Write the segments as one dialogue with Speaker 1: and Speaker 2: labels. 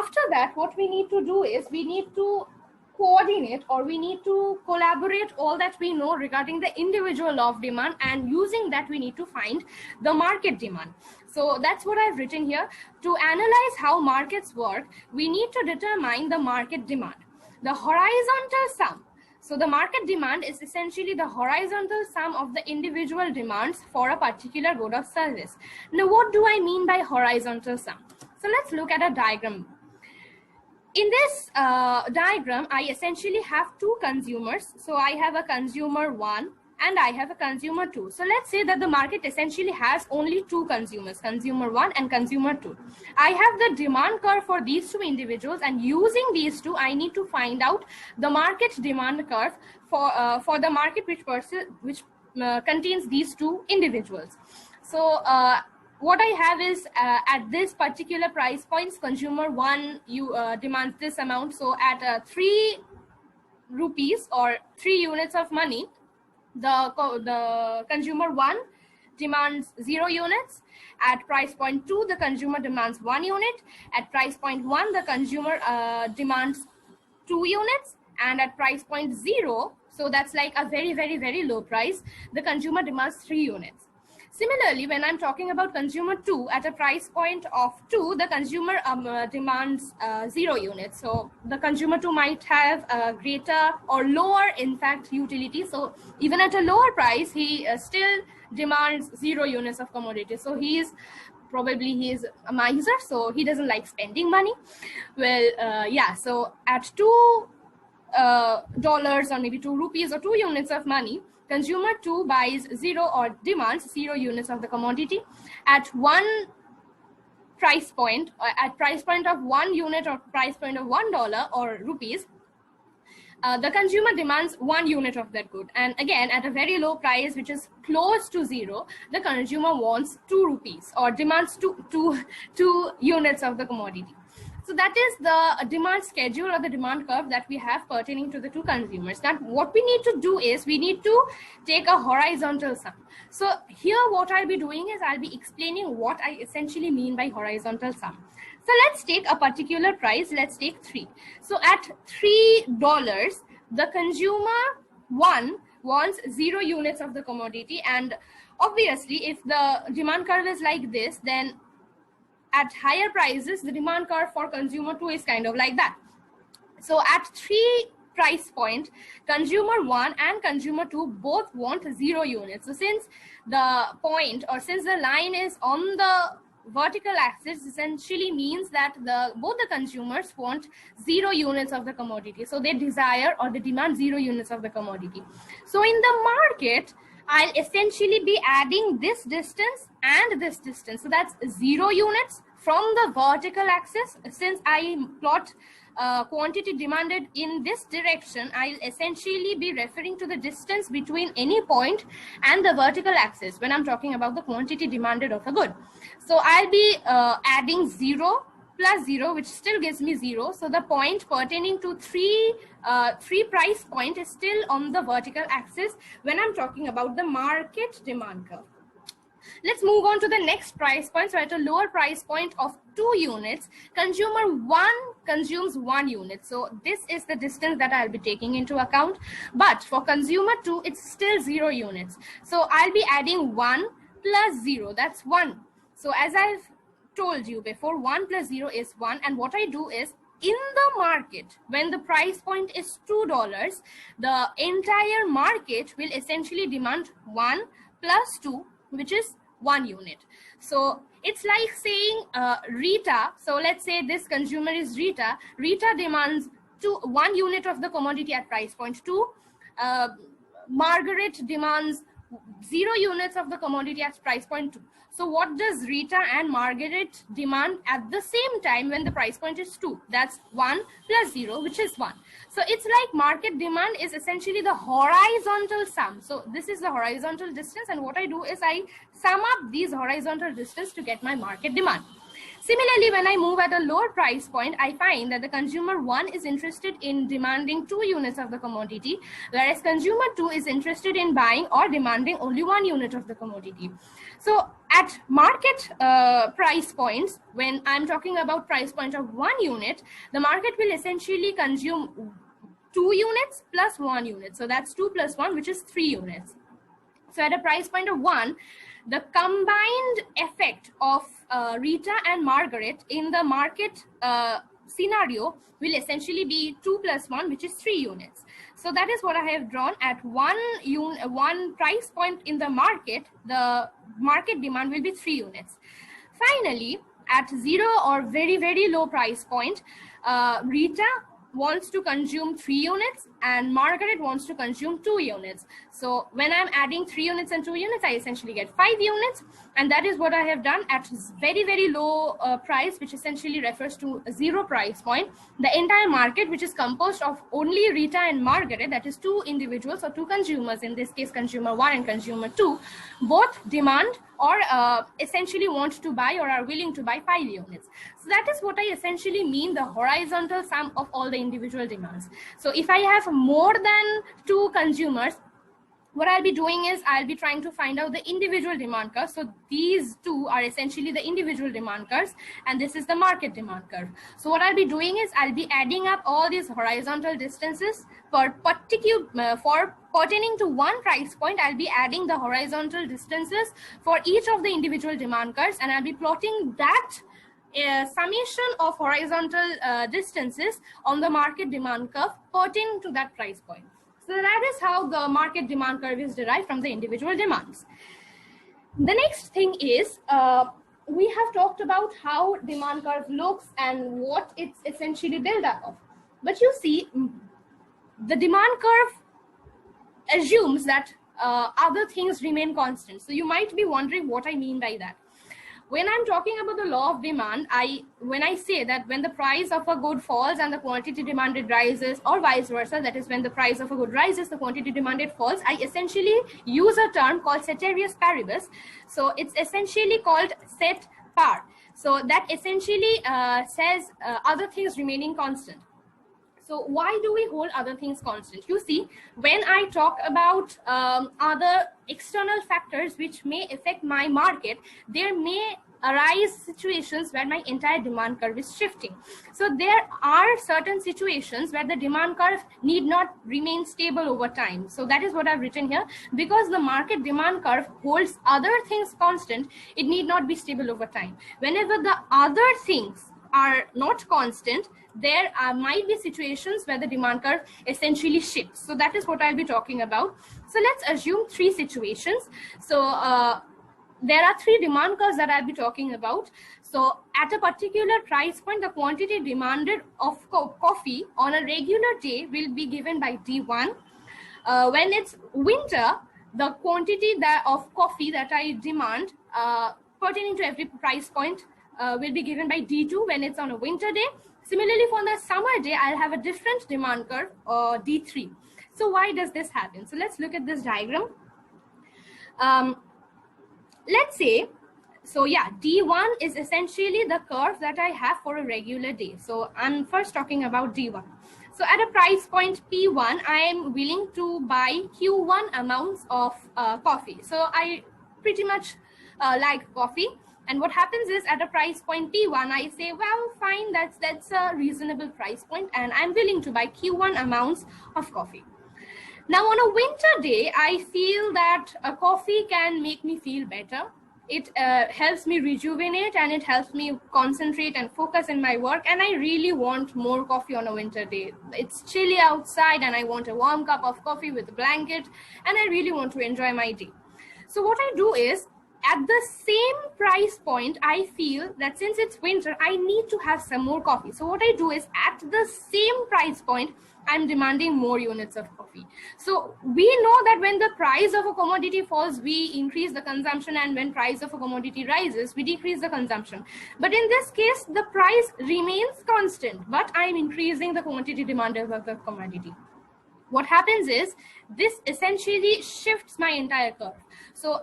Speaker 1: after that, what we need to do is we need to coordinate, or we need to collaborate all that we know regarding the individual law of demand, and using that we need to find the market demand. So that's what I've written here. To analyze how markets work, we need to determine the market demand, the horizontal sum. So the market demand is essentially the horizontal sum of the individual demands for a particular good or service. Now, what do I mean by horizontal sum? So let's look at a diagram. In this diagram, I essentially have two consumers. So I have a consumer 1 and I have a consumer 2. So let's say that the market essentially has only two consumers, consumer 1 and consumer 2. I have the demand curve for these two individuals, and using these two, I need to find out the market demand curve for the market which contains these two individuals. So what I have is at this particular price points, consumer 1 demands this amount. So at 3 rupees or 3 units of money, the consumer 1 demands 0 units. At price point 2, the consumer demands 1 unit. At price point 1, the consumer demands 2 units. And at price point 0, so that's like a very, very, very low price, the consumer demands 3 units. Similarly, when I'm talking about consumer 2, at a price point of 2, the consumer demands 0 units. So the consumer 2 might have a greater or lower, in fact, utility. So even at a lower price, he still demands 0 units of commodity. So probably he is a miser, so he doesn't like spending money. Well, yeah, so at $2 or maybe 2 rupees or 2 units of money, consumer 2 buys 0 or demands 0 units of the commodity. At one price point, or at price point of 1 unit or price point of $1 or rupees, the consumer demands 1 unit of that good. And again, at a very low price, which is close to 0, the consumer wants 2 rupees or demands 2 units of the commodity. So that is the demand schedule or the demand curve that we have pertaining to the two consumers. Now, what we need to do is we need to take a horizontal sum. So here what I'll be doing is I'll be explaining what I essentially mean by horizontal sum. So let's take a particular price. Let's take 3. So at $3, the consumer 1 wants 0 units of the commodity. And obviously, if the demand curve is like this, then at higher prices, the demand curve for consumer 2 is kind of like that. So at 3 price point, consumer 1 and consumer 2 both want 0 units. So since the point, or since the line is on the vertical axis, essentially means that both the consumers want 0 units of the commodity. So they desire or they demand 0 units of the commodity. So in the market, I'll essentially be adding this distance and this distance. So that's 0 units from the vertical axis. Since I plot quantity demanded in this direction, I'll essentially be referring to the distance between any point and the vertical axis when I'm talking about the quantity demanded of a good. So I'll be adding 0 plus 0, which still gives me 0. So the point pertaining to 3 price point is still on the vertical axis when I'm talking about the market demand curve. Let's move on to the next price point. So at a lower price point of 2 units, consumer 1 consumes 1 unit. So this is the distance that I'll be taking into account. But for consumer 2, it's still 0 units. So I'll be adding 1 plus 0. That's 1. So as I've told you before, 1 plus 0 is 1. And what I do is, in the market, when the price point is $2, the entire market will essentially demand 1 plus 2, which is 1 unit. So it's like saying Rita. So let's say this consumer is Rita. Rita demands 1 unit of the commodity at price point 2. Margaret demands 0 units of the commodity at price point 2. So what does Rita and Margaret demand at the same time when the price point is 2? That's 1 plus 0, which is 1. So it's like market demand is essentially the horizontal sum. So this is the horizontal distance, and what I do is I sum up these horizontal distance to get my market demand. Similarly, when I move at a lower price point, I find that the consumer 1 is interested in demanding 2 units of the commodity, whereas consumer 2 is interested in buying or demanding only 1 unit of the commodity. So At market price points, when I'm talking about price point of 1 unit, the market will essentially consume 2 units plus 1 unit. So that's 2 plus 1, which is 3 units. So at a price point of 1, the combined effect of Rita and Margaret in the market scenario will essentially be 2 plus 1, which is 3 units. So that is what I have drawn. At one price point in the market demand will be 3 units. Finally, at 0 or very, very low price point, Rita wants to consume 3 units and Margaret wants to consume 2 units. So when I'm adding 3 units and 2 units, I essentially get 5 units. And that is what I have done at very, very low price, which essentially refers to 0 price point. The entire market, which is composed of only Rita and Margaret, that is 2 individuals or 2 consumers, in this case, consumer 1 and consumer 2, both demand or essentially want to buy or are willing to buy 5 units. So that is what I essentially mean, the horizontal sum of all the individual demands. So if I have more than 2 consumers, what I'll be doing is I'll be trying to find out the individual demand curve. So these 2 are essentially the individual demand curves, and this is the market demand curve. So what I'll be doing is I'll be adding up all these horizontal distances for pertaining to one price point. I'll be adding the horizontal distances for each of the individual demand curves, and I'll be plotting that summation of horizontal distances on the market demand curve pertaining to that price point. So that is how the market demand curve is derived from the individual demands. The next thing is, we have talked about how demand curve looks and what it's essentially built up of. But you see, the demand curve assumes that other things remain constant. So you might be wondering what I mean by that. When I'm talking about the law of demand, when I say that when the price of a good falls and the quantity demanded rises, or vice versa, that is when the price of a good rises, the quantity demanded falls, I essentially use a term called ceteris paribus. So it's essentially called set par. So that essentially says other things remaining constant. So why do we hold other things constant? You see, when I talk about other external factors which may affect my market, there may arise situations where my entire demand curve is shifting. So there are certain situations where the demand curve need not remain stable over time. So that is what I've written here. Because the market demand curve holds other things constant, it need not be stable over time. Whenever the other things are not constant, there might be situations where the demand curve essentially shifts. So that is what I'll be talking about. So let's assume 3 situations. So there are 3 demand curves that I'll be talking about. So at a particular price point, the quantity demanded of coffee on a regular day will be given by D1. When it's winter, the quantity of coffee that I demand pertaining to every price point will be given by D2 when it's on a winter day. Similarly, for the summer day, I'll have a different demand curve, D3. So why does this happen? So let's look at this diagram. Let's say, so yeah, D1 is essentially the curve that I have for a regular day. So I'm first talking about D1. So at a price point P1, I am willing to buy Q1 amounts of coffee. So I pretty much like coffee. And what happens is at a price point P1, I say, well, fine, that's a reasonable price point, and I'm willing to buy Q1 amounts of coffee. Now, on a winter day, I feel that a coffee can make me feel better. It helps me rejuvenate and it helps me concentrate and focus in my work. And I really want more coffee on a winter day. It's chilly outside and I want a warm cup of coffee with a blanket, and I really want to enjoy my day. So what I do is, at the same price point, I feel that since it's winter, I need to have some more coffee. So what I do is, at the same price point, I'm demanding more units of coffee. So we know that when the price of a commodity falls, we increase the consumption, and when price of a commodity rises, we decrease the consumption. But in this case, the price remains constant, but I'm increasing the quantity demanded of the commodity. What happens is, this essentially shifts my entire curve. So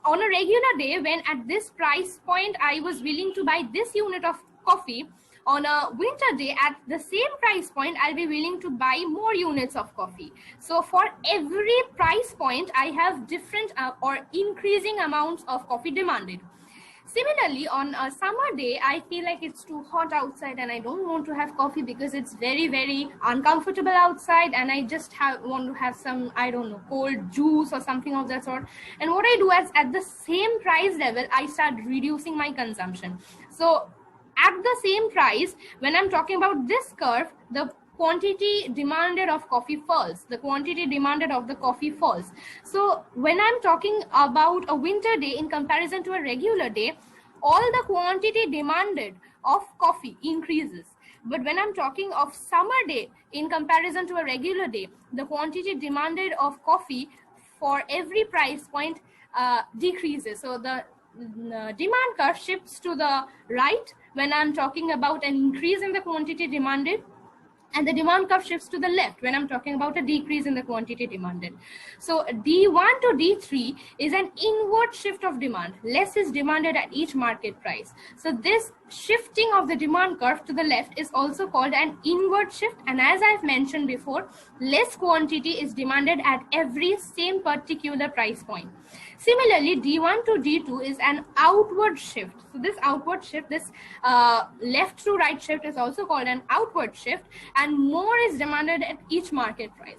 Speaker 1: on a regular day, when at this price point I was willing to buy this unit of coffee, on a winter day at the same price point, I'll be willing to buy more units of coffee. So for every price point, I have different or increasing amounts of coffee demanded. Similarly, on a summer day, I feel like it's too hot outside and I don't want to have coffee because it's very, very uncomfortable outside, and I just want to have some, I don't know, cold juice or something of that sort. And what I do is, at the same price level, I start reducing my consumption. So at the same price, when I'm talking about this curve, the quantity demanded of coffee falls. The quantity demanded of the coffee falls. So when I'm talking about a winter day in comparison to a regular day, all the quantity demanded of coffee increases. But when I'm talking of summer day in comparison to a regular day, the quantity demanded of coffee for every price point decreases. So the demand curve shifts to the right when I'm talking about an increase in the quantity demanded, and the demand curve shifts to the left when I'm talking about a decrease in the quantity demanded. So D1 to D3 is an inward shift of demand. Less is demanded at each market price. So this shifting of the demand curve to the left is also called an inward shift, and as I've mentioned before, less quantity is demanded at every same particular price point. Similarly, D1 to D2 is an outward shift. So this outward shift, this left to right shift, is also called an outward shift, and more is demanded at each market price.